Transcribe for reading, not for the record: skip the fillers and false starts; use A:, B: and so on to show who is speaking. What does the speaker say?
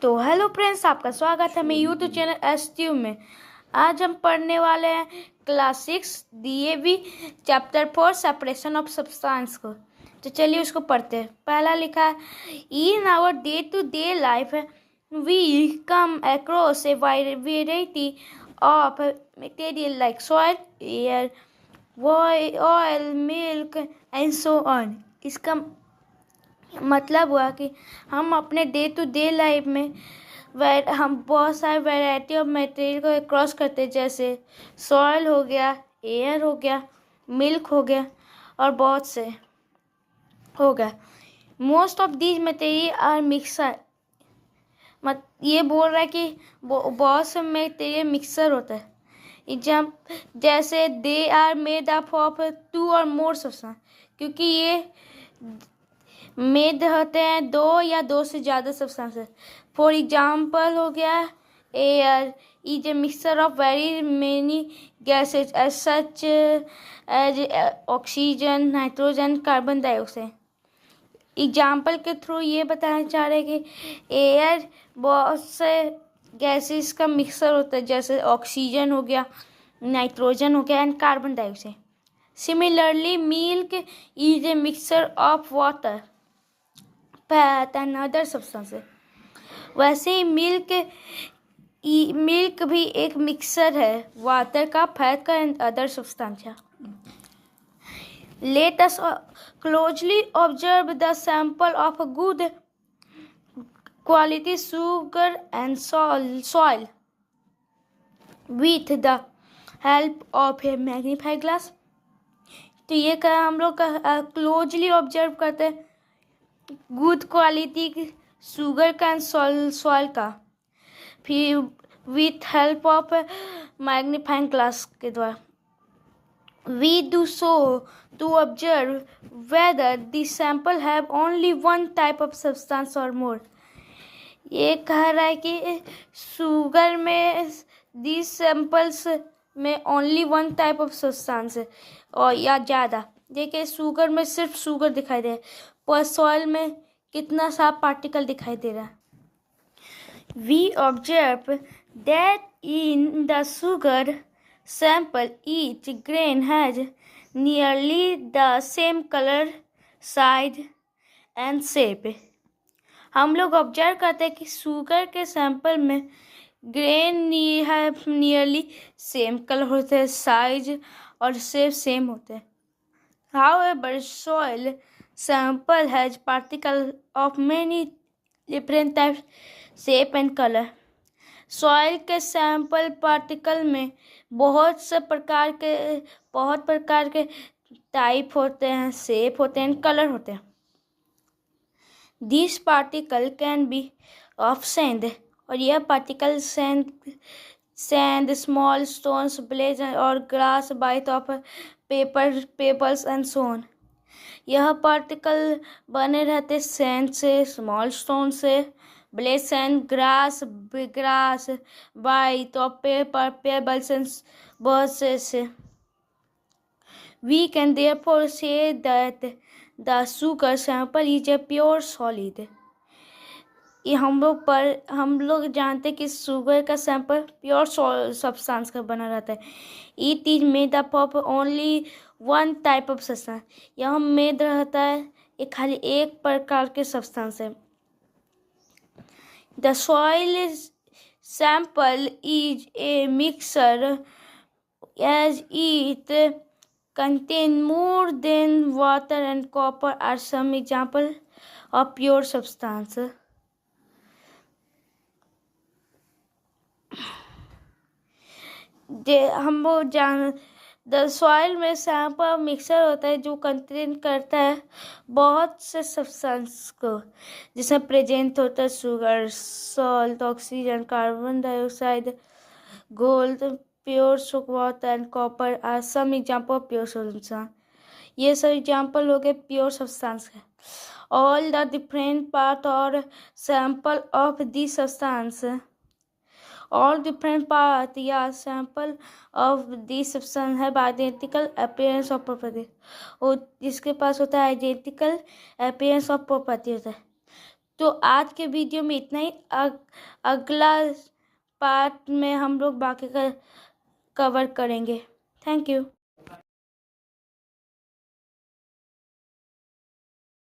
A: तो hello friends, आपका स्वागत है मेरे यूट्यूब चैनल एसट्यू में। आज हम पढ़ने वाले हैं class 6 DAV chapter 4 separation of substance को। तो चलिए उसको पढ़ते हैं। पहला लिखा है, in our day to day life we come across a variety of material like soil, air, oil, milk and so on. इसका मतलब हुआ कि हम अपने डे टू डे लाइफ में हम बहुत सारे वैरायटी ऑफ मटेरियल को क्रॉस करते हैं, जैसे सॉइल हो गया, एयर हो गया, मिल्क हो गया और बहुत से हो गया। Most of these material are mixer. ये बोल रहा है कि बहुत से मटेरियल मिक्सर होता है। जैसे they are made up of 2 और मोर सब्सटेंस, क्योंकि ये मेड होते हैं 2 या 2 से ज़्यादा सब्सटेंस। फॉर एग्जाम्पल हो गया air is a mixture of very many gases as such as oxygen, nitrogen, carbon dioxide. Example के थ्रू ये बताना चाह रहे हैं कि एयर बहुत से गैसेस का मिक्सर होता है, जैसे ऑक्सीजन हो गया, नाइट्रोजन हो गया and carbon dioxide. Similarly milk is a mixture of water, fat and other substances. वैसे ही मिल्क भी एक मिक्सर है वाटर का, फैट का and other substance. Let us closely observe the sample of a good quality sugar and soil with the help of a magnifying glass। तो ये क्या हम लोग क्लोजली ऑब्जर्व करते हैं गुड क्वालिटी शुगर का एंड सॉइल का, फिर with help of magnifying glass के द्वारा। We do so to observe whether the sample have only one type of substance or more। ये कह रहा है कि शुगर में these samples में only one type of substance है और या ज़्यादा। देखिए शुगर में सिर्फ शुगर दिखाई दे रहा है, पर सॉइल में कितना सा पार्टिकल दिखाई दे रहा है। We observe that in the sugar sample each grain has nearly the same color, size and shape। हम लोग ऑब्जर्व करते हैं कि शुगर के सैंपल में ग्रेन नियरली सेम कलर होते हैं, साइज और शेप सेम होते हैं। However, soil sample has particles of many different types, shape and color। Soil के सैंपल पार्टिकल में बहुत प्रकार के टाइप होते हैं, शेप होते हैं, कलर होते हैं। This particle can be of sand, और यह particle sand, small stones, blaze और grass bite of papers and so on. यह पार्टिकल बने रहते सैंड से, स्मॉल स्टोन से, blaze and grass bite of paper, pebbles and बहुत से। We can therefore say that the sugar sample is a pure solid। ये हम लोग जानते हैं कि शुगर का सैंपल प्योर सब्सटेंस का बना रहता है। It is made up of only one type of substance. यह मेड रहता है ये खाली एक प्रकार के सब्सटेंस है। The soil sample is a mixture as it contains more than water and copper are some example of pure substance। हम वो द सॉइल में सैंपल मिक्सर होता है जो कंटेन करता है बहुत से सब्सटेंस को, जिसमें प्रेजेंट होता है sugar, salt, oxygen, carbon dioxide, gold, pure water and copper are some example of pure substance. ये सब एग्जाम्पल हो गए प्योर सब्सटेंस के। ऑल द डिफरेंट पार्ट और sample of this substance, all different parts या sample of this substance have identical appearance of property। और जिसके पास होता है identical appearance of property होता है। तो आज के वीडियो में इतना ही। अगला पार्ट में हम लोग बाकी का कवर करेंगे। Thank you.